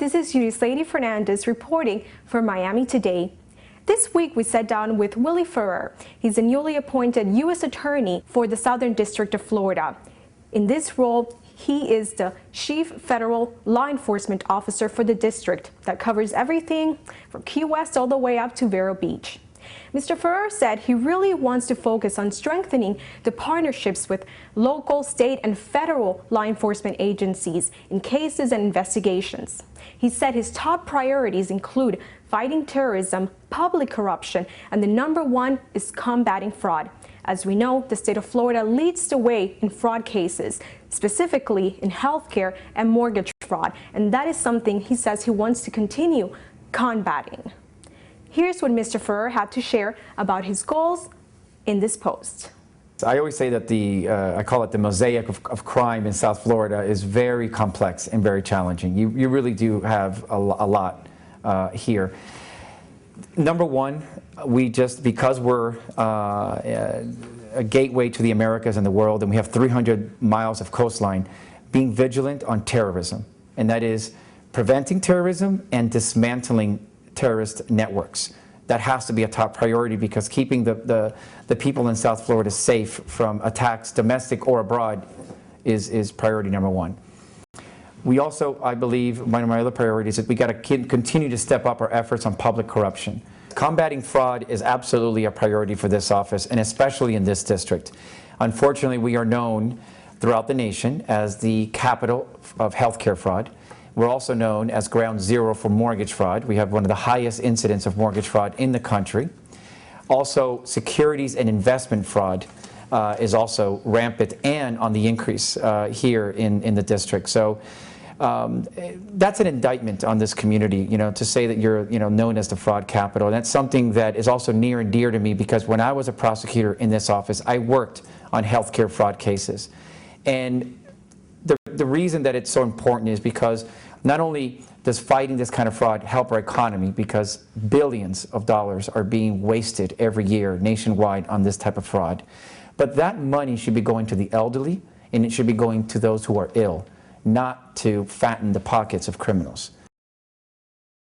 This is Yudislaidy Fernandez reporting for Miami Today. This week we sat down with Willy Ferrer. He's a newly appointed U.S. Attorney for the Southern District of Florida. In this role, he is the Chief Federal Law Enforcement Officer for the district that covers everything from Key West all the way up to Vero Beach. Mr. Ferrer said he really wants to focus on strengthening the partnerships with local, state, and federal law enforcement agencies in cases and investigations. He said his top priorities include fighting terrorism, public corruption, and the number one is combating fraud. As we know, the state of Florida leads the way in fraud cases, specifically in healthcare and mortgage fraud, and that is something he says he wants to continue combating. Here's what Mr. Ferrer had to share about his goals in this post. I always say that I call it the mosaic of crime in South Florida is very complex and very challenging. You really do have a lot here. Number one, because we're a gateway to the Americas and the world, and we have 300 miles of coastline, being vigilant on terrorism, and that is preventing terrorism and dismantling terrorist networks. That has to be a top priority, because keeping the people in South Florida safe from attacks, domestic or abroad, is priority number one. We also, I believe, one of my other priorities is we got to continue to step up our efforts on public corruption. Combating fraud is absolutely a priority for this office, and especially in this district. Unfortunately, we are known throughout the nation as the capital of healthcare fraud. We're also known as ground zero for mortgage fraud. We have one of the highest incidents of mortgage fraud in the country. Also, securities and investment fraud is also rampant and on the increase here in the district. So that's an indictment on this community, to say that you're known as the fraud capital. And that's something that is also near and dear to me, because when I was a prosecutor in this office, I worked on healthcare fraud cases. And the reason that it's so important is because not only does fighting this kind of fraud help our economy, because billions of dollars are being wasted every year nationwide on this type of fraud, but that money should be going to the elderly, and it should be going to those who are ill, not to fatten the pockets of criminals.